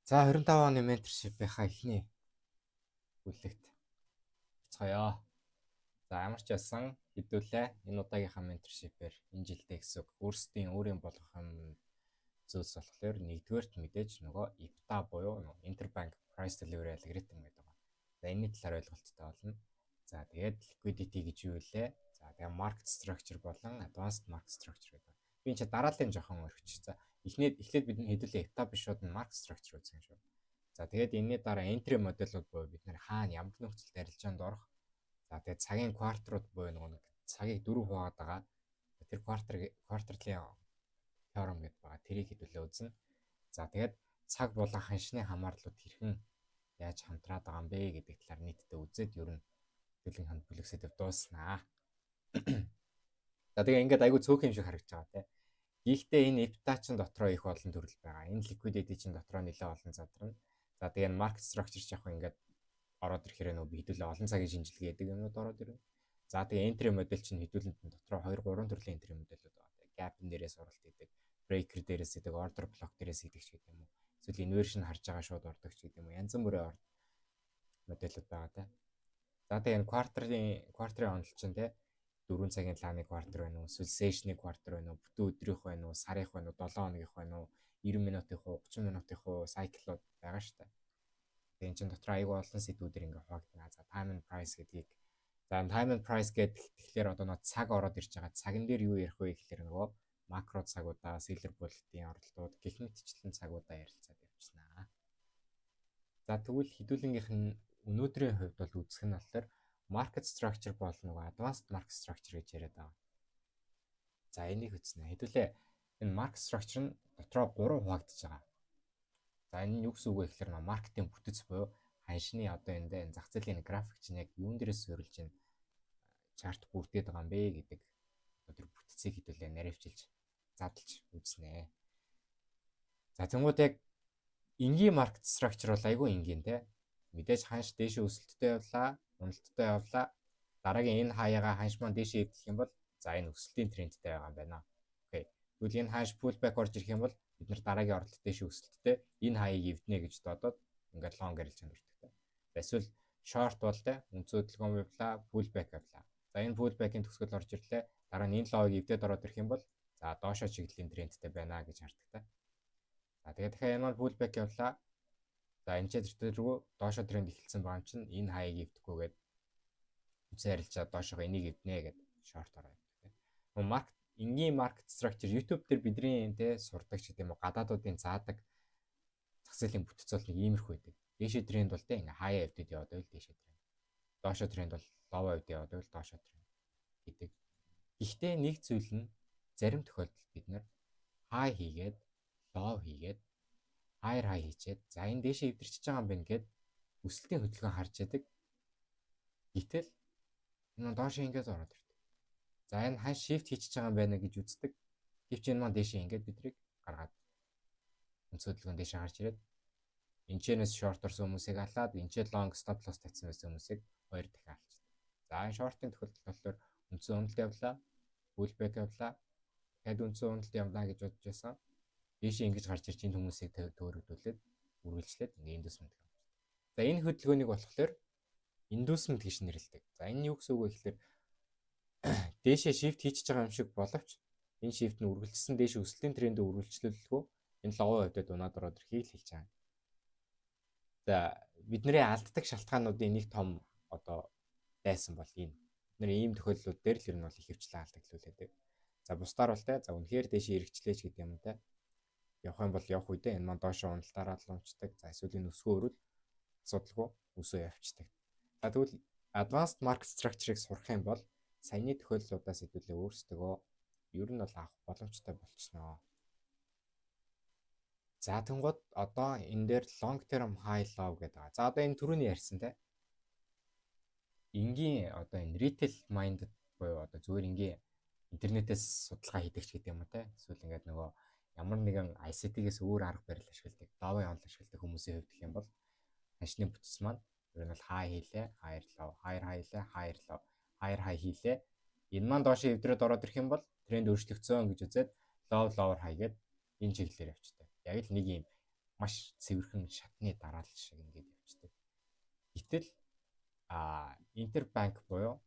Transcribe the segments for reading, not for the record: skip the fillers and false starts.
За 25 оны менторшипийнхаа эхний бүлэгт буцгаая. За ямар ч байсан хэдүүлээ энэ удаагийнхаа менторшипээр энэ жилдээ гэсэн өөрийн болгох юм зүйлс болохоор нэгдүгээрт мэдээж нөгөө IPTA буюу Interbank Price Delivery Algorithm гэдэг байна. За энэний талаар ойлголттой болно. За тэгээд liquidity гэж юу вэ? За тэгээд market structure болон advanced market structure гэдэг. Би энэ дараалын жоохон өргөч. За эхлээд бид хэдүүлээ IPTA биш шууд market structure үзсэн шүү. За тэгээд энэний дараа entry модулууд буюу бид нэр хаана ямар нөхцөлд арилжаанд орох. За тэгээд цагийн квартерууд буюу нэг цагийг 4 хуваагаад байгаа. Тэр квартерлын теорем гэдэг байгаа. Тэрийг хэдүүлээ үзнэ. За тэгээд цаг болон ханшны хамаарлууд хэрхэн яаж хамтраад байгаа юм бэ гэдэг талаар нийтдээ үзээд ер нь хэдүүлэн ханд бүлэгсэд дууснаа. За тэгээ ингээд айгүй цөөхөн юм шиг харагдаж байгаа те. Гэхдээ энэ IPTA чин дотроо их олон төрөл байгаа. Энэ liquidity чин дотроо нэлээд олон задарна. За тэгээ market structure ч яг ингээд ороод ирэхээр нөө хэдүүлээ олон цагийн шинжилгээ гэдэг юмнууд ороод ирнэ. За тэгээ entry model чинь хэдүүлэнд дотроо 2 3 төрлийн entry model-ууд байгаа. Gap дээрээс оролт хийдэг, breaker дээрээс хийдэг, order block дээрээс хийдэг ч гэдэг юм уу. Эсвэл inversion харж байгаа шууд ордог ч гэдэг юм уу. Янз бүрийн модельуд байгаа те. За тэгээ энэ квартерын онол чинь те 4 цагийн планы квартер байна уу, эсвэл сешны квартер байна уу, бүтэн өдрийнх байна уу, сарынх байна уу, 7 хоногийнх байна уу, 90 минутынх уу, 30 минутынх уу сайклууд байгаа шүү дээ. Тэгээ энэ чинь дотор айгүй олон сэдвүүдээр ингээ хуваагдана. За time and price гэдгийг. За time and price гэдэг тэгэхээр одоо нөө цаг ороод ирж байгаа. Цаган дээр юу ярих вэ гэхээр нөгөө макро цагуудаа, seller bullet-ийн оролтууд, гэх мэтчлэн цагуудаа ярилцаад явчихнаа. За тэгвэл хэдүүлэнгийнх нь өнөөдрийн хувьд бол үзэх нь болохоор market structure болон нөгөө advanced market structure гэж яриад байгаа. За энийг үзнэ. Хэдүүлээ энэ market structure нь дотроо 3 хуваагдаж байгаа. За энэ нь юу гэсэн үг вэ гэхээр нөгөө маркетинг бүтэц буюу ханшны одоо энэ зах зээлийн график чинь яг юун дээрээс суурилж энэ чарт бүрдээд байгаа юм бэ гэдэг тэр бүтцийг хэдүүлээ наривчилж задлж үзнэ. За тэгмүүд яг энгийн market structure бол айгүй энгийн те. Мэдээж ханш дээшээ өсөлттэй явлаа, уналттай явлаа. Дараагийн энэ хаягаа ханш маань дээшээ эвдэх юм бол за энэ өсөлтийн трендтэй байгаа юм байна. Окей. Тэгвэл энэ ханш pullback орж ирэх юм бол бид нар дараагийн оролт дээшээ өсөлттэй энэ хаяыг эвднэ гэж бодоод ингээд long арилж чанардаг. За эсвэл short бол те үнцэн хөдөлгөөн явлаа, pullback явлаа. За энэ pullback-ийн төгсгөл орж ирлээ. Дараа нь энэ лоог эвдээд ороод ирэх юм бол за доошоо чиглэлийн трендтэй байна гэж хардаг та. За тэгээд дахиад энэ бол pullback явлаа. За энэ ч зэрэгрүү доошоо тренд эхэлсэн байгаа юм чинь энэ хаяыг эвдэхгүйгээд үнцэн арилжаад доошоо энийг эвднэ гэдэг short ороо явдаг. Энгийн market structure YouTube дээр бидний те сурдаг ч гэдэм үү гадаадуудын заадаг зах зээлийн бүтц бол нэг иймэрхүү байдаг. Дээшээ тренд бол те ингээ хаяа эвдэд яваад байл дээшээ тренд. Доошоо тренд бол лово эвдэд яваад байл доошоо тренд гэдэг. Гэхдээ нэг зүйл нь зарим тохиолдолд бид нар хай хийгээд лоу хийгээд higher high хийчихэд за энэ дээшээ эвдэрчиж байгаа юм байна гэд өсөлтийн хөдөлгөөн харж яадаг. Гэтэл энэ доошоо ингээд ороод ирдэг. За энэ хай shift хийчихэж байгаа юм байна гэж үздэг. Гэвч энэ маань дээшээ ингээд бидрийг гаргаад өнцөг хөдөлгөөн дээшээ гарч ирээд энэчнээс short орсон хүмүүсийг алаад энэчээ long stop loss татсан байсан хүмүүсийг хоёр дахин алчдаг. За энэ short-ын тохиолдолд болохоор өнцөг уналт явлаа, pullback явлаа, дахиад өнцөг уналт явлаа гэж бодож байсан. Дээшээ ингэж гарч ирж энэ хүмүүсийг төөрөгдүүлээд үргэлжлээд ингээ inducement гэж байна. За энэ хөдөлгөөнийг болохоор inducement гэж нэрлэдэг. За энэ юу гэсэн үг вэ гэхээр дээшээ shift хийчихэж байгаа юм шиг боловч энэ shift нь үргэлжилсэн дээшээ өсөлтийн трендээ үргэлжлүүлэлгүй энэ логоо хөвдөд унаад ороод ирэхийг хэлж байгаа. За бидний алддаг шалтгаануудын нэг том одоо дайсан бол энэ. Бид нэр ийм тохиолдлууд дээр л ер нь бол их хвчлэн алдагдлуулдаг. За бусдаар бол те за үнэхээр дээшээ эргэжлээч гэдэг юм те. Явах юм бол явах үедээ энэ маань доошоо уналтаараа л унцдаг. За эсвэл энэ өсгөө өрөл асуудалгүй өсөө явцдаг. За тэгвэл advanced market structure-ыг сурах юм бол саяны тохиолдлуудаас хэдүүлээ өөрсдөө ер нь бол авах боломжтой болчихноо. За тэнгууд одоо энэ дээр long term high low гэдэг байгаа. За одоо энэ түрүүний ярьсан те. Энгийн одоо энэ retail minded буюу одоо зүгээр энгийн интернетээс судалгаа хийдэг ч гэдэг юм уу те. Эсвэл ингээд нөгөө ямар нэгэн ICT-гээс өөр арга барил ашигладаг, давын онол ашигладаг хүмүүсийн хувьд гэх юм бол ханшны бүтц маань ер нь бол high хийлээ, higher low, higher high хийлээ, higher low, higher high хийлээ. Энэ маань доошоо эвдрээд ороод ирэх юм бол тренд өөрчлөгдсөн гэж үзээд low lower high гээд энэ чиглэлээр явчихдаг. Яг л нэг юм маш цэвэрхэн шатны дараалал шиг ингээд явчихдаг. Гэтэл интербанк буюу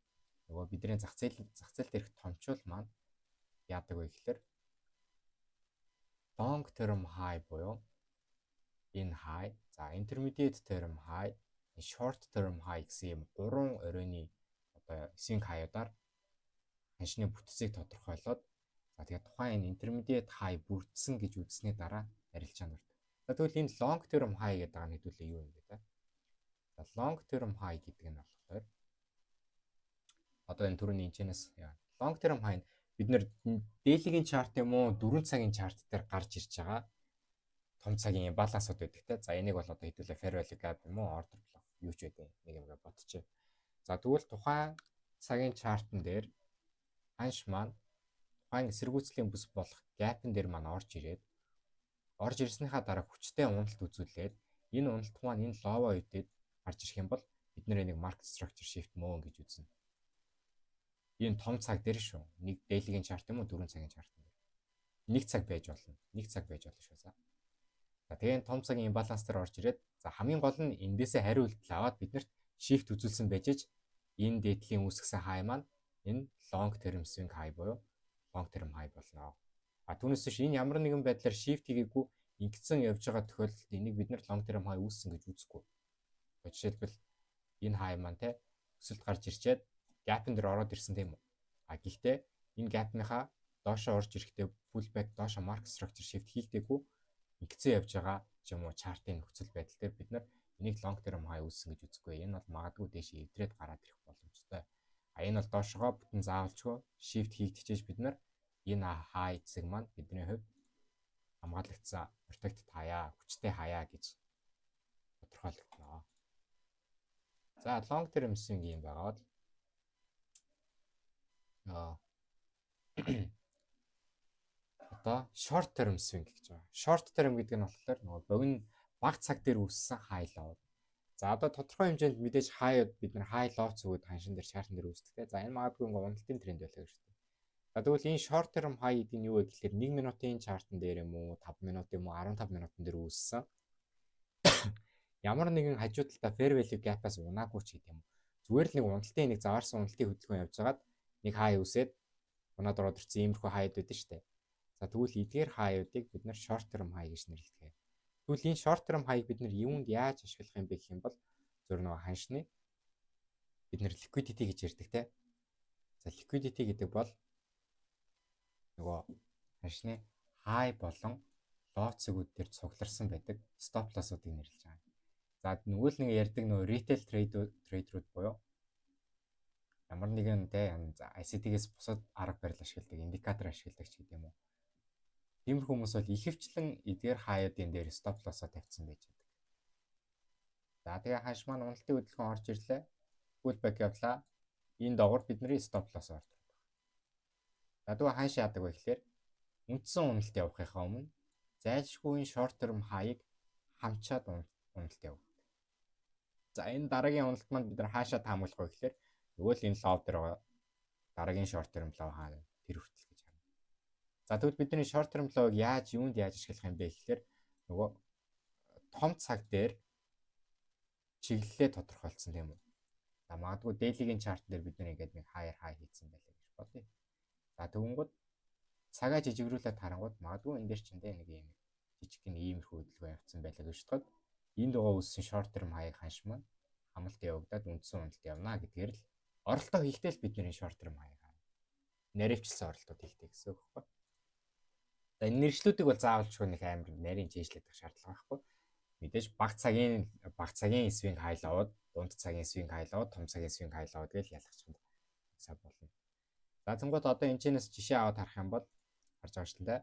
нөгөө бидний зах зээлд ирэх томчууд маань яадаг вэ гэхээр long term high буюу энэ high, за intermediate term high, short term high гэсэн юм 3 оройны одоо swing high-уудаар ханшны бүтцийг тодорхойлоод за тэгээд тухайн энэ intermediate high бүрдсэн гэж үзсний дараа арилжаанд ордог. За тэгвэл энэ long term high гэдэг байгаа нь хэдүүлээ юу юм бэ та? За long term high гэдэг нь болохоор одоо энэ түрүүний энэчнээс long term high бид нэр дээлигийн чарт юм уу 4 цагийн чарт дээр гарч ирж байгаа том цагийн балансууд байдаг те. За энийг бол одоо хэдүүлээ fair value gap юм уу order block юу ч байдаг нэг юмгээ бодчих. За тэгвэл тухайн цагийн чартн дээр ханш маань тухайн эсэргүүцлийн бүс болох gap-н дээр маань орж ирснийхаа дараа хүчтэй уналт үзүүлээд энэ уналт маань энэ low үедээ гарч ирэх юм бол бид нэг market structure shift мөн гэж үзнэ. Энэ том цаг дээр шүү. Нэг дээлигийн чарт юм уу 4 цагийн чарт дээр. Нэг цаг байж болно. Нэг цаг байж болно шүү. За тэгээд том цагийн имбаланс дээр орж ирээд за хамгийн гол нь эндээсээ хариу үйлдэл аваад биднэрт shift үзүүлсэн байж энэ дээдлийн үүсгэсэн high маань энэ long term swing high буюу long term high болно. Түүнээс биш энэ ямар нэгэн байдлаар shift хийгээгүй ингэсэн явж байгаа тохиолдолд энийг бид нар long term high үүссэн гэж үзэхгүй. Жишээлбэл энэ high маань те өсөлт гарч ирчээд gap-н дээр ороод ирсэн тийм үү? Гэхдээ энэ gap-ныхаа доошоо орж ирэхдээ pullback доошоо market structure shift хийгдээгүй ингэсэн явж байгаа юм уу чартын нөхцөл байдал дээр бид нар энийг long term high үүссэн гэж үзэхгүй. Энэ бол магадгүй дээш эвдрээд гараад ирэх боломжтой. Энэ бол доошоо бүтэн заавалчгүй shift хийгдчихэж бид нар энэ high зэг маань бидний хувьд хамгаалагдсан protected хаяа, хүчтэй хаяа гэж тодорхойлогдно. За long term swing юм байгаад одоо short term swing гэж байгаа. Short term гэдэг нь болохоор нөгөө богино бага цаг дээр үүссэн high low. За одоо тодорхой хэмжээнд мэдээж high-уд бид нар high low зүгүүд ханшин дээр chart дээр үүсдэг. За энэ магадгүй уналтын тренд байлаа гэж байна. За тэгвэл энэ short term high гэдэг нь юу вэ гэхээр 1 минутын chart-н дээр юм уу 5 минут юм уу 15 минутын дээр үүссэн. Ямар нэгэн хажуу талдаа fair value gap-аас унаагүй ч гэдэг юм. Зүгээр л нэг уналтын нэг заваарсан уналтын хөдөлгөөн явьжгаад нэг high үсээд унаад ороод ирсэн иймэрхүү high байдаг шүү дээ. За тэгвэл эдгээр high-удыг бид нар short term high гэж нэрлэдэг. Тэгвэл энэ short term high бид нар юунд яаж ашиглах юм бэ гэх юм бол зөв нөгөө ханшны бид нар liquidity гэж ярьдаг те. За liquidity гэдэг бол нөгөө ханшны high болон low цэгүүд дээр цугларсан байдаг stop loss-уудыг нэрлэж байгаа. За нөгөө л нэг ярьдаг нөгөө retail trader-ууд буюу ямар нэгэн тэ ICT-гээс бусад арга барил ашигладаг, индикатор ашигладаг ч гэдэг юм уу. Тиймэр хүмүүс бол ихэвчлэн эдгээр хаяадын дээр stop loss-а тавьсан байж байдаг. За тэгээ ханш маань уналтын хөдөлгөөн орж ирлээ. Pullback явлаа. Энэ доогор бидний stop loss ордог. За тэгээ ханш яадаг вэ гэхээр үндсэн уналт явахынхаа өмнө зайлшгүй short term high-ыг хамчаад уналт явуулдаг. За энэ дараагийн уналт маань бид нар хаашаа таамаглах вэ гэхээр нөгөө л энэ low дээр байгаа дараагийн short term low хаана тэр хүртэл гэж харна. За тэгвэл бидний short term low-г юунд яаж ашиглах юм бэ гэхээр нөгөө том цаг дээр чиглэлээ тодорхойлсон тийм үү. За магадгүй дээлигийн chart дээр бид нар ингээд нэг higher high хийсэн байлаа гэж бодъё. За тэгвэл цагаа жижигрүүлээд харангууд магадгүй энэ дээр ч энэ нэг юм жижиг гин иймэрхүү хөдөлгөөн явцсан байлаа гэж бодоход энд байгаа үссэн short term high ханш маань хамалт явагдаад үндсэн уналт явна гэдгээр л оролтоо хийхдээ л бидний short term high наривчлсан оролтууд хийхдээ гэсэн үг байхгүй. За энэ нэршлүүдийг бол заавалчгүй нэг амар нарийн чийжлэх шаардлага байхгүй. Мэдээж баг цагийн swing high low-д, дунд цагийн swing high low, том цагийн swing high low гэж ялгахчинд сав болно. За тэнгууд одоо энэчнээс жишээ аваад харах юм бол харж байгаа шүү дээ.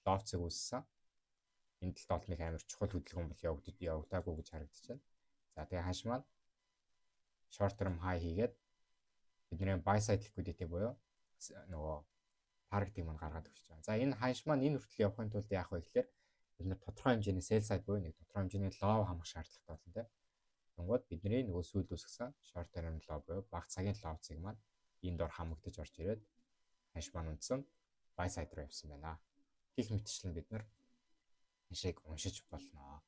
Low цаг үүссэн. Энэ талд нэг амар чухал хөдөлгөөн бол явагдаагүй гэж харагдаж байна. За тэгээ ханш маань short term high хийгээд бидний buy side liquidity буюу нөгөө таргетыг маань гаргаад өгч байгаа. За энэ ханш маань энэ хүртэл явахын тулд яах вэ гэхээр бид нар тодорхой хэмжээний sell side буюу нэг тодорхой хэмжээний low хамах шаардлагатай болно тийм. Тэнгууд бидний нөгөө сүйд үсгсэн short term low буюу бага цагийн low цэг маань энд дор хамагдаж орж ирээд ханш маань үндсэн buy side руу явсан байна. Гэх мэтчлэн бид нар хашийг уншиж болно.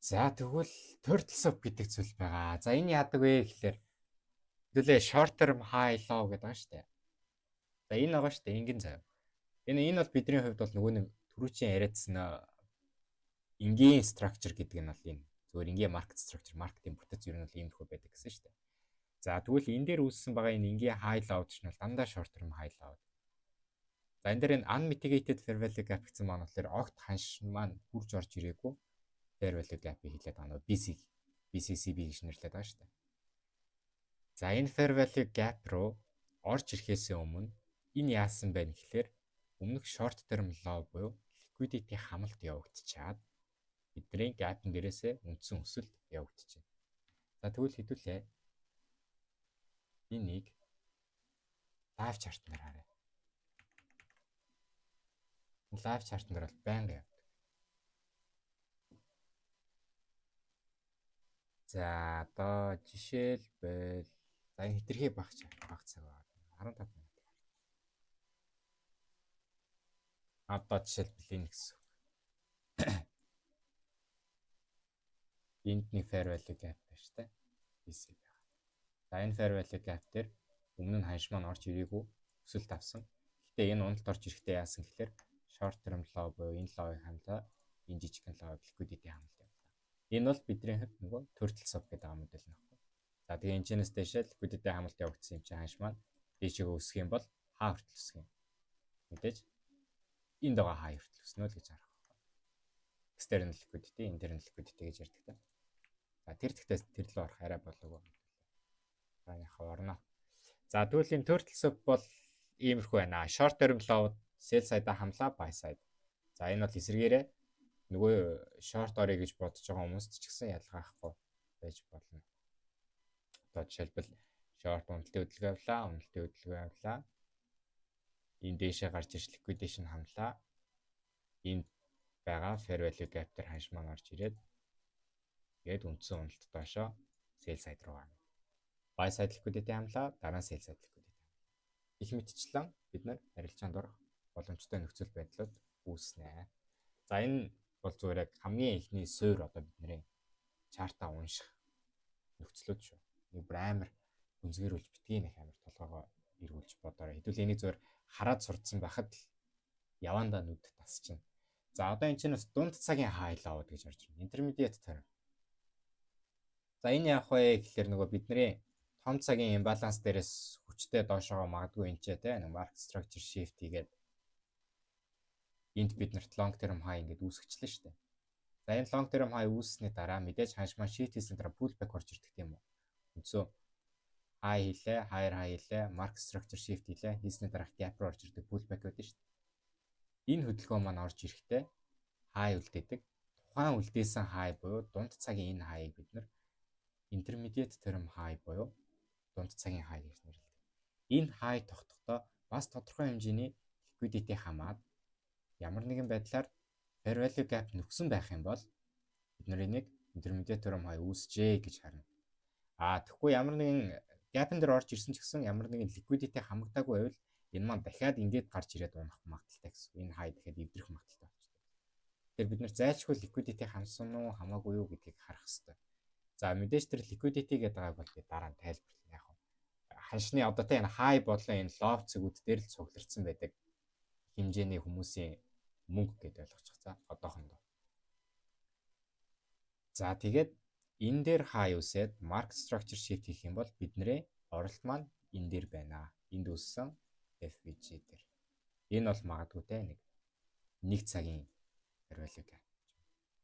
За тэгвэл turtle soup гэдэг зүйл байгаа. За энэ яадаг вэ гэхээр хэдүүлээ short term high low гэдэг байгаа шүү дээ. За энэ байгаа шүү дээ энгийн зав. Энэ бол бидний хувьд бол нөгөө нэг түрүүчийн яриадсан энгийн structure гэдэг нь бол энэ зөвхөн энгийн market structure, маркетинг бүтэц ер нь бол иймэрхүү байдаг гэсэн шүү дээ. За тэгвэл энэ дээр үүссэн байгаа энэ энгийн high low ч нь бол дандаа short term high low. За энэ дээр энэ unmitigated fair value gap гэсэн маань болохоор огт ханш маань хурж орж ирээгүй fair value gap-ийг хэлээд байгаа нөө BCCB гэж нэрлэдэг байгаа шүү дээ. За энэ fair value gap руу орж ирэхээс өмнө энэ яасан бэ гэхээр өмнөх short term low буюу liquidity хамалт явагдчихад бидний gap-ын дээрээсээ үндсэн өсөлт явагдчихэв. За тэгвэл хэдүүлээ энийг live chart дээр харъя. Live chart дээр бол байнга явдаг. За одоо жишээлбэл за энэ хэтэрхий баг цаг байгаа. 15 минут. Одоо жишээлбэл энэ гэсэн. Энд нэг fair value gap байна шүү дээ. BC байгаа. За энэ fair value gap дээр өмнө нь ханш маань орж ирээгүй өсөлт авсан. Гэхдээ энэ уналт орж ирэхдээ яасан гэхээр short term low буюу энэ low-ыг хамлаа, энэ жижигхэн low liquidity хамлаа явуулаа. Энэ бол бидний хувьд нөгөө turtle soup гэдэг модель нөхгүй. За тэгээ энэчнээс дэшээ liquidity хамлалт явагдсан юм чинь ханш маань дэшегээ өсөх юм бол хаа хүртэл өсөх юм. Мэдээж энд байгаа хаа хүртэл өснө л гэж харах байна. External liquidity, internal liquidity гэж ярьдаг та. За тэр тэгтээс тэр лөө орох арай болоогүй. Тааныхаа орно. За тэгвэл энэ turtle soup бол иймэрхүү байна. Short term low sell side-а хамлаа, buy side. За энэ бол эсрэгээрээ нөгөө short орё гэж бодож байгаа хүмүүст ч гэсэн ялгаахгүй байж болно. Одоо жишээлбэл short уналтын хөдөлгөөн авлаа, уналтын хөдөлгөөн авлаа. Энэ дээшээ гарч ирж liquidation хамлаа. Энд байгаа fair value gap дээр ханш маань орж ирээд тэгээд үндсэн уналт доошоо sell side руу гарна. Buy side liquidity хамлаа, дараа нь sell side liquidity. Их мэдчлэн бид нар арилжаанд орох боломжтой нөхцөл байдлууд үүснэ. За энэ бол зүгээр яг хамгийн ихний суурь одоо бидний чартаа унших нөхцлүүд шүү. Нэг бүр амар гүнзгийрүүлж битгий нэг амар толгоогоо эргүүлж бодоорой. Хэдүүл энийг зүгээр хараад сурцсан байхад л явандаа нүд тасчихна. За одоо энэ чинь бас дунд цагийн high low гэж орж байна. Intermediate term. За энэ яах вэ гэхээр нөгөө бидний том цагийн имбаланс дээрээс хүчтэй доошоо магадгүй энэ ч те нэг market structure shift хийгээд энд бид нарт long term high ингээд үүсгэчлээ шүү дээ. За энэ long term high үүссэний дараа мэдээж ханш маань shift хийсэн дараа pullback орж ирдэг тийм үү. Үндсөө high хийлээ, higher high хийлээ, market structure shift хийлээ, хийсний дараа gap руу орж ирдэг pullback байдаг шүү дээ. Энэ хөдөлгөөн маань орж ирэхдээ high үлдээдэг. Тухайн үлдээсэн high буюу дунд цагийн энэ high-ыг бид нар intermediate term high буюу дунд цагийн high гэж нэрлэдэг. Энэ high тогтохдоо бас тодорхой хэмжээний liquidity хамаад ямар нэгэн байдлаар fair value gap нөхсөн байх юм бол бид нар энийг intermediate term high үүсжээ гэж харна. Тэгэхгүй ямар нэгэн gap-ын дээр орж ирсэн ч гэсэн ямар нэгэн liquidity хамагдаагүй байвал энэ маань дахиад ингээд гарч ирээд унах магадaltaй гэсэн. Энэ high дахиад эвдэрэх магадaltaй болчихдог. Тэгэхээр бид нар зайлшгүй liquidity хамсан уу хамаагүй юу гэдгийг харах хэрэгтэй. За мэдээж тэр liquidity гэдэг байгааг бол би дараа нь тайлбарлана яг. Ханшны одоо тэ энэ high болон энэ low цэгүүд дээр л цуглардсан байдаг хэмжээний хүмүүсийн мөнгө гэдээ ойлгочих. За одоохондоо. За тэгээд энэ дээр high үсээд market structure shift хийх юм бол бидний оролт маань энэ дээр байна. Энд үссэн FVG дээр. Энэ бол магадгүй те нэг цагийн fair value gap.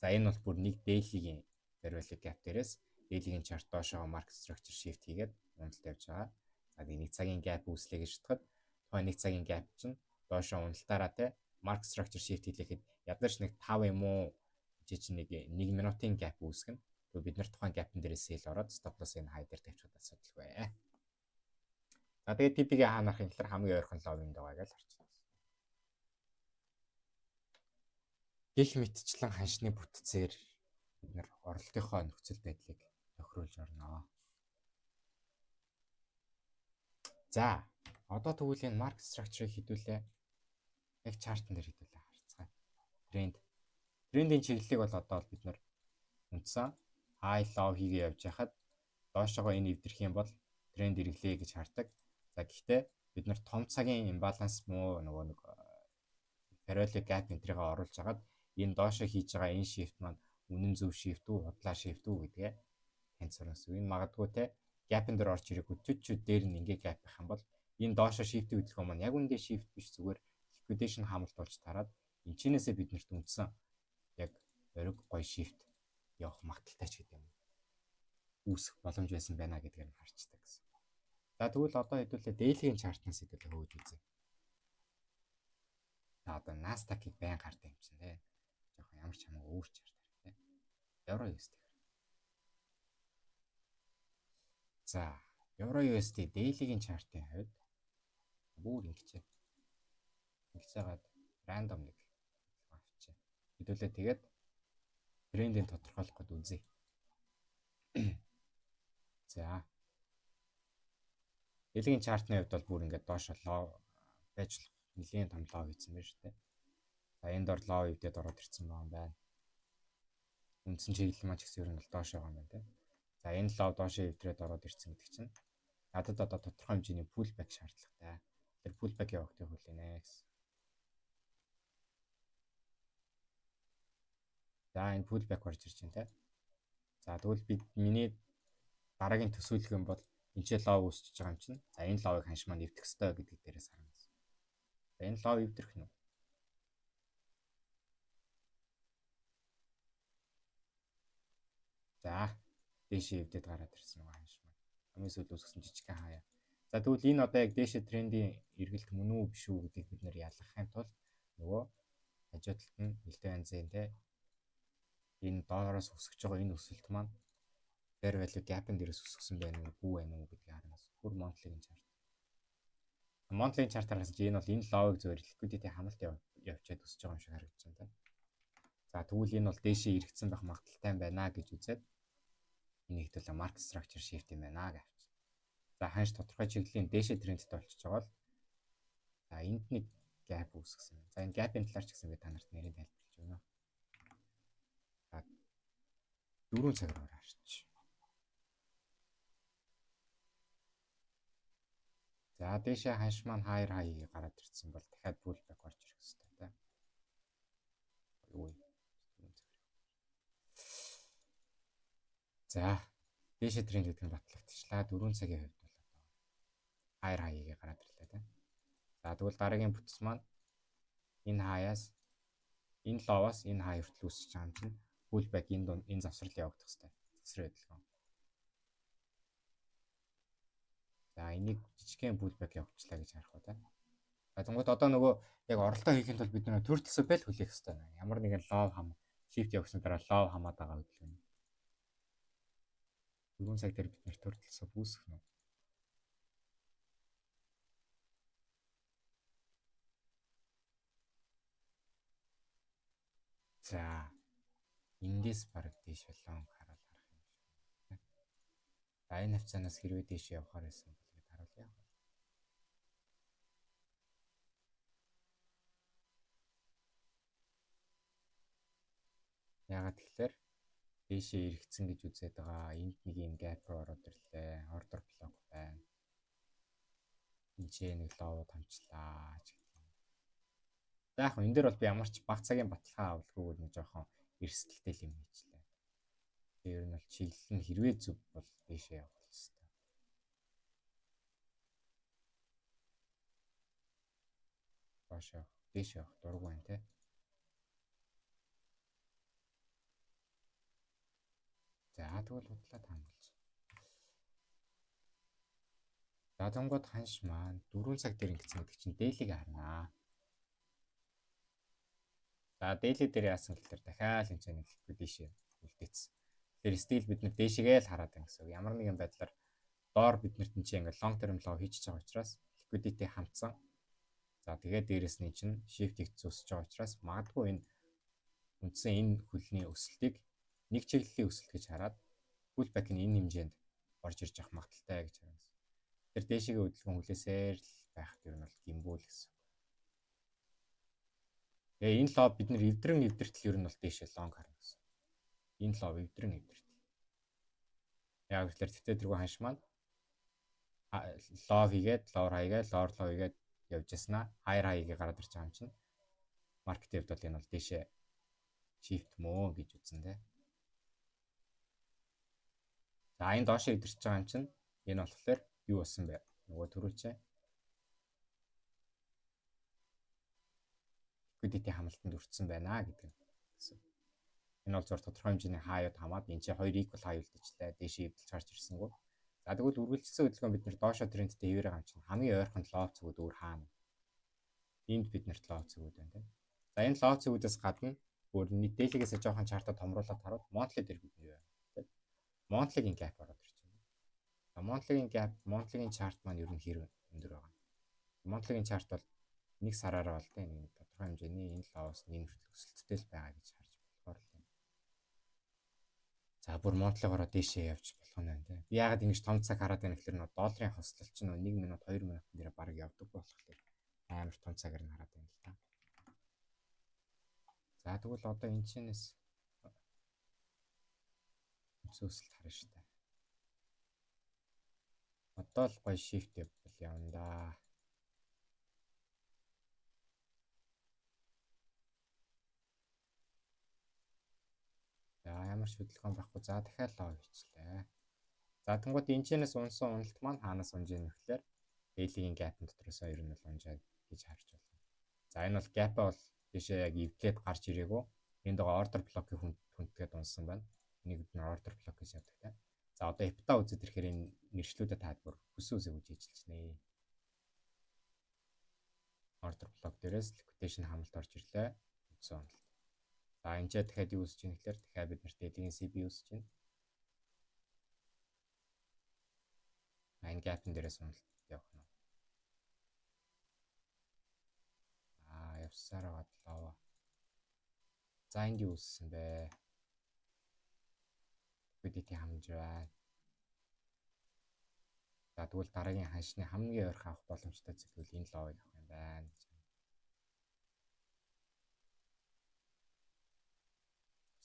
За энэ бол бүр нэг daily-гийн fair value gap дээрээс daily-гийн chart доошоо market structure shift хийгээд уналт явж байгаа. За нэг цагийн gap үүслэе гэж бодоход тухайн нэг цагийн gap чинь доошоо уналтаараа те market structure shift хийлэхэд ядаж нэг 5 юм уу жижиг нэг 1 минутын gap үүсгэн. Тэгвэл бид нар тухайн gap-ын дээрээс sell ороод stop loss-ыг high дээр тавьчихад асуудалгүй. За тэгээд TP-гээ хаанах юм гэхээр хамгийн ойрхон low юм байгаа гэж харчихсан. Гэх мэтчлэн ханшны бүтцээр бид нар оролтынхоо нөхцөл байдлыг тохируулж орно. За одоо тэгвэл энэ market structure-ыг хэдүүлээ яг chart-ын дээр хэдүүлээ харцгаая. Трендийн чиглэлийг бол одоо бид нар үндсэн high low хийгээ явж байхад доошогоо энэ эвдэрх юм бол тренд эргэлээ гэж хардаг. За гэхдээ бид нар том цагийн имбаланс муу нөгөө нэг parallel gap энтрийг оруулж хагаад энэ доошоо хийж байгаа энэ shift маань үнэн зөв shift үү, худлаа shift үү гэдгээ танд сурнаас. Энэ магадгүй те gap-ын дээр орж ирэх өчөд дээр нь ингээ gap байх юм бол энэ доошоо shift хөдөлгөөн маань яг үндэ shift биш зүгээр liquidation хамалт болж тараад энэчнээсээ биднэрт үндсэн яг ориг гой shift явах магадaltaй ч гэдэг юм. Үүсэх боломж байсан байна гэдгээр нь харцдаг гэсэн. За тэгвэл одоо хэдүүлээ daily-ийн chart-наас хэдүүлээ хөөж үзье. За одоо Nasdaq-ийг байн гардаг юм чинь те. Жохон ямар ч хамаагүй өөр chart харах те. Euro USD. За Euro USD daily-ийн chart-ын хувьд бүр ингэчээ. Ингэсээгээд random нэг авчээ. Хэдүүлээ тэгээд трендийг тодорхойлох гээд үзье. За. Daily-ийн chart-ны хувьд бол бүр ингээд доош лоо байж нэлийн том лоо хийсэн байна шүү дээ. За энд дор лоо ивдээд ороод ирсэн байна. Үндсэн чиглэл маань ч гэсэн ер нь бол доош байгаа юм байна те. За энэ лоо доошоо ивдрээд ороод ирсэн гэдэг чинь надад одоо тодорхой хэмжээний pullback шаардлагатай. Тэр pullback явахыг хүлээнэ гэсэн. За энэ pullback орж ирж байна те. За тэгвэл бид миний дараагийн төсөөлөх юм бол энэ ч лоо үүсчихэж байгаа юм чинь. За энэ лоог ханш маань эвдэх ёстой гэдэг дээрээс харна. За энэ лоо эвдэрх нь. За дээшээ эвдээд гараад ирсэн байгаа ханш маань. Хамгийн сүүл үүсгэсэн жижигхэн хаяа. За тэгвэл энэ одоо яг дээшээ трендийн эргэлт мөн үү биш үү гэдгийг бид нэр ялгахын тулд нөгөө хажуу талд нь нэлээд янзын те энэ доороос өсөж байгаа энэ өсөлт маань fair value gap-ын дээрээс өсгсөн байна уу байна уу гэдгийг харанаас бүр monthly-ийн chart. Monthly-ийн chart-аас чинь энэ бол энэ лоог зөвөр liquidity хамалт явчаад өсөж байгаа юм шиг харагдаж байна те. За тэгвэл энэ бол дээшээ эргэцсэн байх магадaltaй байна гэж үзээд энийг хэвлээ market structure shift юм байна гэж. За ханш тодорхой чиглэлийн дээшээ трендтэй болчихж байгаа л за энд нэг gap үүсгэсэн байна. За энэ gap-ын талаар ч гэсэн би та нарт нэрийг тайлбарлаж өгнө. За 4 цаг руу харчих. За дээшээ ханш маань higher high гараад ирсэн бол дахиад pullback орж ирэх хэрэгтэй те. Ой. За дээшээ тренд гэдэг нь батлагдчихлаа. 4 цагийн хувьд бол одоо higher high-ийг гараад ирлээ те. За тэгвэл дараагийн бүтц маань энэ хаяас энэ ловоос энэ high хүртэл үүсэж байгаа юм чинь pullback энэ завсрал явагдах хэрэгтэй. Завсрал хөдөлгөөн. За энийг жижигхэн pullback явуулчлаа гэж харах уу те. За тэгвэл одоо нөгөө яг оролдоо хийхэд бол бид нөө turtle swap л хүлээх хэрэгтэй байна. Ямар нэгэн low хам shift явуулсан дараа low хамаад байгаа хөдөлгөөн. 4 цаг дээр бид нэр turtle swap үүсгэх нь. За эндээс бараг дээш болон хараал харах юм шиг. За энэ хавцаанаас хэрвээ дээш явахаар байсан бол ингэ харуулъя. Яагаад тэгэхээр дээшээ эргэцсэн гэж үзээд байгаа. Энд нэг юм gap руу ороод ирлээ. Order block байна. Энд нэг лоу тамчлаа ч гэх юм. За яг энэ дээр бол би ямар ч баг цагийн баталгаа авалгүйгээр нэг жоохон эрсдэлтэй юм хийчлээ. Тэр нь бол чиглэл нь хэрвээ зөв бол дээшээ явах хэрэгтэй. Баашаа дээшээ явах дург байна те. За тэгвэл худлаад хангалж. За тэнгууд ханш маань 4 цаг дээр ингэсэн гэдэг чинь daily-г харнаа. За daily дээр яасан гэхээр дахиад энэ чинь liquidation үлдээсэн. Тэгэхээр still бид нар дээшээгээ л хараад байна гэсэн үг. Ямар нэгэн байдлаар доор бид нарт энэ чинь ингээд long term low хийчихэж байгаа учраас liquidity хамтсан. За тэгээд дээрэс нь чинь shift хийгдсөсөж байгаа учраас магадгүй энэ үндсэн энэ хөлний өсөлтийг нэг чиглэлийн өсөлт гэж хараад pullback нь энэ хэмжээнд орж ирж явах магадaltaй гэж харна. Тэр дээшээгээ хөдөлгөөн хүлээсээр л байхад ер нь бол гимбүүл гэсэн. Тэгээ энэ лоб бид нэр эвдрэгтэл ер нь бол дээшээ лонг харна гэсэн. Энэ лоб эвдрэгтэл. Яг гэхээр тэгтээ тэргүй ханш маань лов хийгээд, лоор хаягээд, лоор лов хийгээд явж яснаа. Хайр хаягийг гараад ирж байгаа юм чинь. Маркет хэвд бол энэ бол дээшээ shift мөө гэж үзнэ тэ. За энэ доошоо идэрч байгаа юм чинь энэ болохоор юу болсон бэ? Нөгөө түрүүчээ liquidity хамлалтанд өртсөн байна гэдэг юм. Энэ бол зур тодорхой хэмжээний хаяад хамаад энэ чинь хоёр equal хай үлдчихлээ. Дээшээ эвдэлж гарч ирсэнгүү. За тэгвэл үргэлжлсэн хөдөлгөөн бид нэр доошоо трендтэй хэвээр байгаа юм чинь хамгийн ойрхон лов цэгүүд өөр хаана? Энд бид нарт лов цэгүүд байна тийм. За энэ лов цэгүүдээс гадна өөр нийтлэгээс жоохон чартад томруулаад хараад monthly дээр бид нэр байна. Monthly-гийн gap ороод ирж байна. За monthly-гийн gap, monthly-гийн chart маань ер нь хэрэг өндөр байгаа. Monthly-гийн chart бол нэг сараараа бол тийм нэг тодорхой хэмжээний энэ ловоос нэг өсөлттэй л байгаа гэж харж болохоор л юм. За бүр монтлогоороо дээшээ явж болох нь байна тийм. Би яагаад ингэж том цаг хараад байна гэхээр нөө долларын хослол чинь нөө 1 минут 2 минутын дээр баг явдаг болохоор амар том цагаар нь хараад байна л та. За тэгвэл одоо энэ чинээс өсөлт харна шүү дээ. Одоо л гоё shift явна да. За ямар ч хөдөлгөөн байхгүй. За дахиад лоо хийчлээ. За тэнгууд энэ чинээс унсан уналт маань хаанаас унж ийн гэхээр daily-гийн gap-ын дотроос ер нь бол унжаад гэж харж байна. За энэ бол gap-а бол тийшээ яг эвдлээд гарч ирээгөө. Энд байгаа order block-ийн хүндгээд унсан байна. Энийг бид нэр order block гэж яддаг тийм. За одоо EPTA үзээд ирэхээр энэ нэршлүүдэд таад бүр хүсүүсээ үж хийжилчнэ. Order block дээрээс liquidation хамлалт орж ирлээ. Үдсэн уналт. За энэ ч дахиад юу үсэж ийн гэхээр дахиад бид нарт daily-гийн CB үсэж ийн. Энэ gap-ын дээрээс уналт явах нь. Явсаар гадлаа. За энд юу үссэн бэ? Liquidity хамж байна. За тэгвэл дараагийн ханшны хамгийн ойрхон авах боломжтой зүйл энэ ловыг авах юм байна.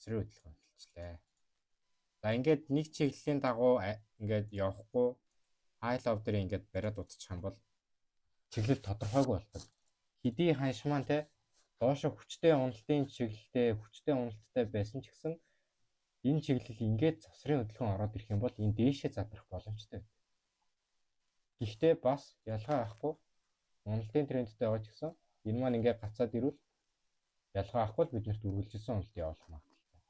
Сэрэг хөдөлгөөн хэлчлээ. За ингээд нэг чиглэлийн дагуу ингээд явахгүй high low дээр ингээд бариад утчих юм бол чиглэл тодорхойгүй болдог. Хэдий ханш маань те доошо хүчтэй уналтын чиглэлтэй хүчтэй уналттай байсан ч гэсэн энэ чиглэл ингээд завсрын хөдөлгөөн ороод ирэх юм бол энэ дээшээ задрах боломжтой. Гэхдээ бас ялгаа авахгүй уналтын трендтэй байгаа ч гэсэн энэ маань ингээд гацаад ирвэл ялгаа авахгүй бид нарт үргэлжилсэн уналт явуулах магадлалтай.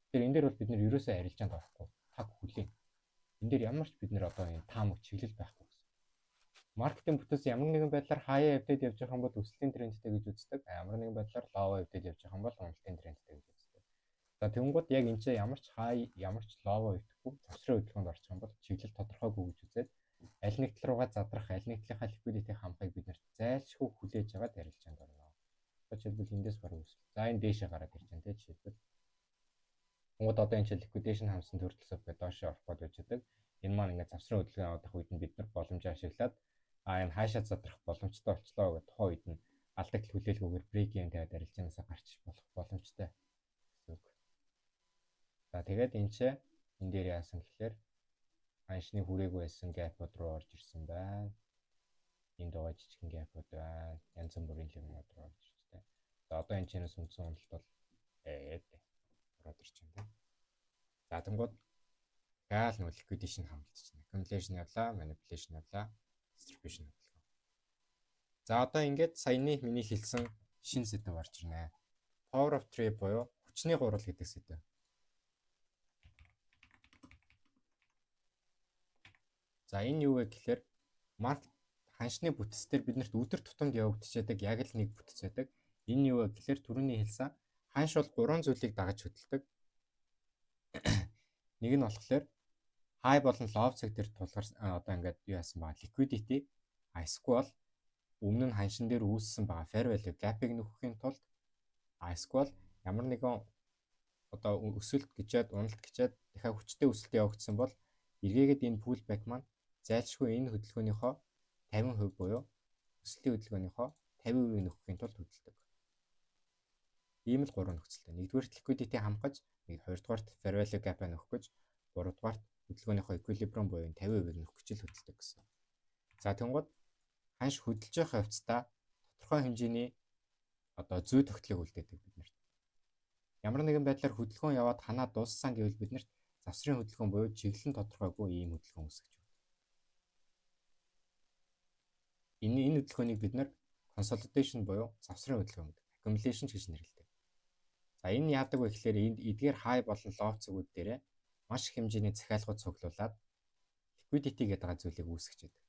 Тэгэхээр энэ дээр бол бид нэр ерөөсөө арилжаанд орохгүй таг хүлээн. Энэ дээр ямар ч бид нэр одоо энэ таамаг чиглэл байхгүй гэсэн. Маркетинг бүтээс ямар нэгэн байдлаар хаяа эвдээд явж байгаа юм бол өсөлтийн трендтэй гэж үздэг. Ямар нэгэн байдлаар лово эвдээд явж байгаа юм бол уналтын трендтэй гэж үздэг. За тэгэнгүүт яг энэ ч ямар ч хай ямар ч лово эвдэхгүй завсрын хөдөлгөөнд орчих юм бол чиглэл тодорхойгүй гэж үзээд аль нэг тал руугаа задрах аль нэг талынхаа liquidity хамхыг бид нарт зайлшгүй хүлээж аваад арилжаанд орно. Жишээлбэл эндээс баруун өсөл. За энэ дээшээ гараад ирж байна те жишээлбэл. Тэгвэл одоо энэ liquidation хамсан төрөлсөв гэдэг доошоо орох гэж үздэг. Энэ маань ингээд завсрын хөдөлгөөн авах үед нь бид нар боломжоо ашиглаад энэ хаашаа задрах боломжтой болчлоо гэдэг тухайн үед нь алдагт хүлээлгүйгээр брейкинг тавиад арилжаанаас гарч болох боломжтой гэсэн үг. За тэгээд энэ ч энэ дээр яасан гэхээр ханшны хүрээгүй байсан gap-ууд руу орж ирсэн байна. Энд байгаа жижигхэн gap-ууд байна. Янз бүрийн лимнүүд руу орж ирсэн. За одоо энэ чэнэс үндсэн уналт бол ороод ирж байна. За тэнгууд яал нөө liquidation хамлагдаж байна. Accumulation явлаа, manipulation явлаа, distribution явлаа. За одоо ингээд саяны миний хэлсэн шинэ сэдв орж ирнэ. Power of 3 буюу хүчний гурвал гэдэг сэдв. За энэ юу вэ гэхээр маркет ханшны бүтц дээр биднэрт өдөр тутамд явагдчихдаг яг л нэг бүтц байдаг. Энэ юу вэ гэхээр түрүүний хэлсэн ханш бол 3 зүйлийг дагаж хөдөлдөг. Нэг нь болохоор high болон low цаг дээр тулгарсан одоо ингээд юу яасан ба liquidity эсвэл өмнө нь ханшин дээр үүссэн байгаа fair value gap-ыг нөхөхийн тулд эсвэл ямар нэгэн одоо өсөлт гэчээд уналт гэчээд дахиад хүчтэй өсөлт явагдсан бол эргээгээд энэ pullback маань зайлшгүй энэ хөдөлгөөнийхөө 50% буюу өсөлтийн хөдөлгөөнийхөө 50% нөхөхийн тулд хөдөлдөг. Ийм л гурван нөхцөлтэй. Нэгдүгээрт liquidity хамгаж, хоёрдугаарт fair value gap нөхөх гэж, гуравдугаарт хөдөлгөөнийхөө equilibrium буюу 50% нөхөх гэж л хөдөлдөг гэсэн. За тэнгууд ханш хөдөлж байгаа хувцастай тодорхой хэмжээний зүй тогтолыг үлдээдэг биднэрт. Ямар нэгэн байдлаар хөдөлгөөн яваад ханаа дууссан гэвэл биднэрт завсрын хөдөлгөөн буюу чиглэл нь тодорхойгүй ийм хөдөлгөөн үүсгэж байна. Энэ хөдөлгөөнийг бид нэр consolidation буюу завсрын хөдөлгөөн гэдэг, accumulation гэж нэрлэдэг. За энэ яадаг вэ гэхээр эдгээр high болон low цэгүүд дээрээ маш их хэмжээний захиалгууд цуглуулад liquidity гэдэг зүйлийг үүсгэж байдаг.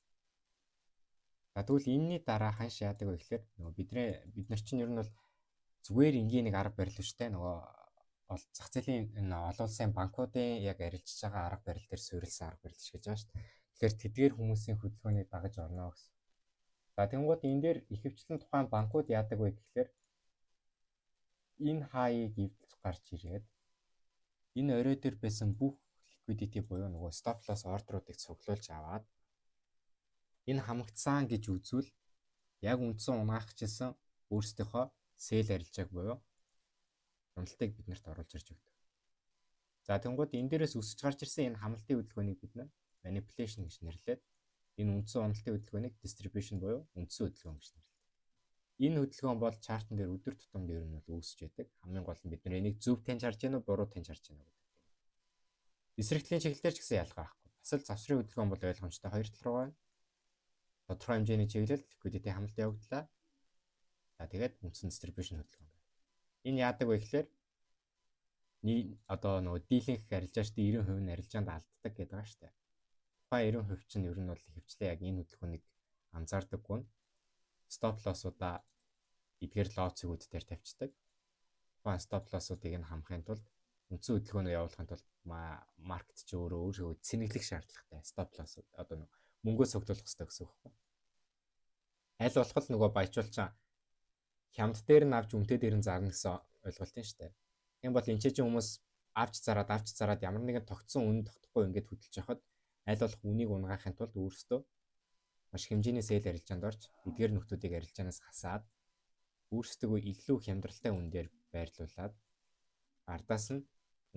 За тэгвэл энэний дараа ханш яадаг вэ гэхээр бид нар чинь ер нь бол зүгээр энгийн нэг арга барил шүү дээ. Зах зээлийн олон улсын банкуудын яг арилжиж байгаа арга барил дээр суурилсан арга барил гэж байгаа шүү дээ. Тэгэхээр тэдгээр хүмүүсийн хөдөлгөөнийг дагаж орно гэсэн. За тэнгууд энэ дээр ихэвчлэн тухайн банкуд яадаг вэ гэхээр энэ хаяыг эвдэж гарч ирээд энэ орой дээр байсан бүх liquidity буюу stop loss ордеруудыг цуглуулж аваад энэ хамагдсан гэж үзвэл яг үндсэн унаахчилсан өөрсдийнхөө sell арилжааг буюу хяналтыг биднэрт оруулж ирж өгдөг. За тэнгууд энэ дээрээс үсэж гарч ирсэн энэ хамлалтын хөдөлгөөнийг бид manipulation гэж нэрлээд энэ үндсэн уналтын хөдөлгөөнийг distribution буюу үндсэн хөдөлгөөн гэж нэрлэдэг. Энэ хөдөлгөөн бол чартн дээр өдөр тутамд ер нь бол үүсэж байдаг. Хамгийн гол нь бид нар энийг зөв таньж харж байна уу, буруу таньж харж байна уу гэдэг. Эсрэгтлийн чиглэлээр ч гэсэн ялгаа байхгүй. Бас л завсрын хөдөлгөөн бол ойлгомжтой хоёр тал руу байна. Тодорхой хэмжээний чиглэл liquidity хамлалт явагдлаа. За тэгээд үндсэн distribution хөдөлгөөн байна. Энэ яадаг вэ гэхээр дийлэнх арилжаачдын 90% нь арилжаанд алддаг гэдэг байгаа шүү дээ. Тухайн 90% чинь ер нь бол хөвчлээ яг энэ хөдөлгөөнийг анзаардаггүй нь stop loss-уудаа эдгээр low цэгүүд дээр тавьчихдаг. Тухайн stop loss-уудыг нь хамахын тулд үндсэн хөдөлгөөнөө явуулахын тулд маркет ч өөрөө цэнэглэх шаардлагатай stop loss мөнгөө цуглуулах хэрэгтэй гэсэн үг байна. Аль болох баяжуулч хямд дээр нь авч өмтөө дээр нь зарна гэсэн ойлголт юм шүү дээ. Тийм бол энэ чинь хүмүүс авч зараад ямар нэгэн тогтсон үнэ тогтохгүй ингээд хөдөлж яхад аль болох үнийг унгаахын тулд өөрсдөө маш хэмжээний сэл арилжаанд орж эдгээр нөхдүүдийг арилжаанаас хасаад өөрсдөө илүү хямдралтай үн дээр байрлуулад ардаас нь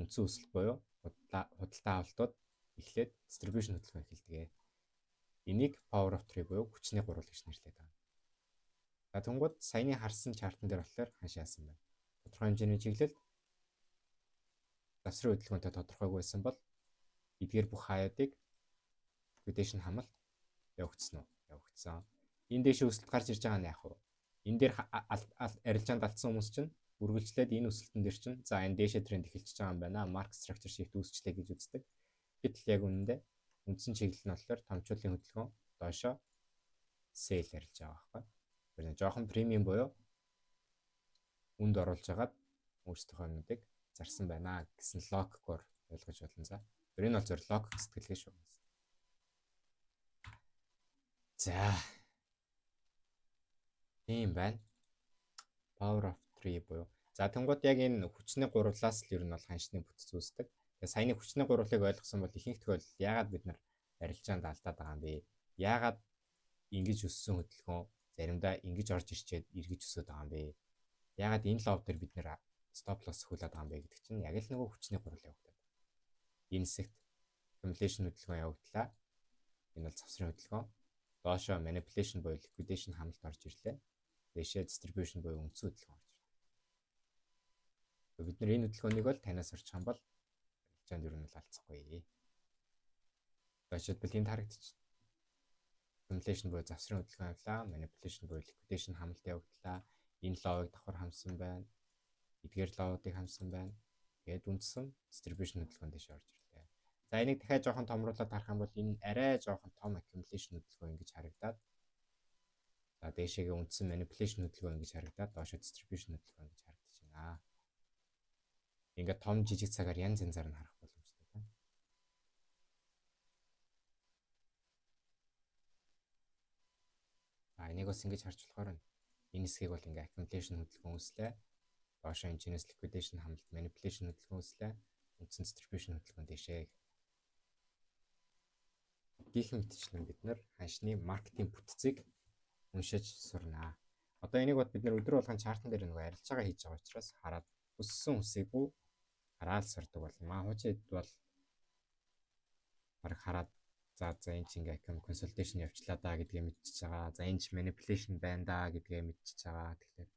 үндсэн өсөлт буюу худалдаа авалтууд эхлээд distribution хөдөлгөөн эхэлдэг. Энийг power of 3 буюу хүчний гурвал гэж нэрлэдэг байна. За тэнгууд саяны харсан чартан дээр болохоор ханш яасан байна. Тодорхой хэмжээний чиглэл завсрын хөдөлгөөнтэй тодорхойгүй байсан бол эдгээр бүх хаяадыг liquidation хамлалт явагдсан уу? Явагдсан. Энэ дэше өсөлт гарч ирж байгаа нь яах вэ? Энэ дээр арилжаанд алдсан хүмүүс чинь үргэлжлээд энэ өсөлтөн дээр чинь за энэ дэше тренд эхэлчихэж байгаа юм байна. Market structure shift үүсчлээ гэж үздэг. Гэтэл яг үнэндээ үндсэн чиглэл нь болохоор томчлолын хөдөлгөөн доошоо sell арилж байгаа байхгүй. Тэр нэг жоохон премиум буюу үнд оруулж агаад өөрсдийнхөө юмнуудыг зарсан байна гэсэн логикоор ойлгож болно за. Тэр энэ бол зөв логик сэтгэлгээ шүү. За. Тийм байна. Power of 3 буюу. За тэнгууд яг энэ хүчний гурвлаас л ер нь бол ханшны бүтц үүсдэг. Тэгээ саяны хүчний гурвлыг ойлгосон бол ихэнх тохиолдолд яагаад бид нар арилжаанд алдаад байгаа юм бэ? Яагаад ингэж өссөн хөдөлгөөн заримдаа ингэж орж ирчээд эргэж өсөд байгаа юм бэ? Яагаад энэ лов дээр бид нэр stop loss хуулаад байгаа юм бэ гэдэг чинь яг л нөгөө хүчний гурвал явагдаад. Энэ хэсэгт accumulation хөдөлгөөн явагдлаа. Энэ бол завсрын хөдөлгөөн. Доошоо manipulation буюу liquidation хамлалт орж ирлээ. Дэшээ distribution буюу үндсэн хөдөлгөөн орж ирлээ. Бид нар энэ хөдөлгөөнийг бол танаас орчих юм бол арилжаанд ер нь бол алдахгүй. Жишээлбэл энд харагдчих. Accumulation буюу завсрын хөдөлгөөн явлаа, manipulation буюу liquidation хамлалт явагдлаа. Энэ ловыг давхар хамсан байна. Эдгээр ловуудыг хамсан байна. Тэгээд үндсэн distribution хөдөлгөөн дэше орж ирлээ. За энийг дахиад жоохон томруулаад харах юм бол энэ арай жоохон том accumulation хөдөлгөөн ингэж харагдаад за дэшегээ үндсэн manipulation хөдөлгөөн ингэж харагдаад доошо distribution хөдөлгөөн гэж харагдаж байна. Ингээд том жижиг цагаар янз янзаар нь харах боломжтой байна. Энийг бас ингэж харж болохоор энэ хэсгийг бол ингээ accumulation хөдөлгөөн үүслээ. Доошо энэчнээс liquidation хамлалт manipulation хөдөлгөөн үүслээ. Үндсэн distribution хөдөлгөөн дэшээ. Гэх мэтчлэн бид нар ханшны маркетинг бүтцийг уншиж сурнаа. Одоо энийг бод бид нэр өдөр болгон чартан дээр нэг арилжаагаа хийж байгаа учраас хараад өссөн үсээгүй хараад сурдаг бол хуучин хэд бол баг хараад за энэ ч ингээ консультейшн явчлаа да гэдгээ мэдчихэж байгаа. За энэ ч manipulation байна да гэдгээ мэдчихэж байгаа. Тэгэхээр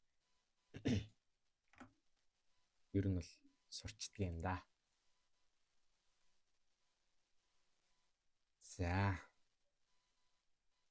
ер нь бол сурчдаг юм да. За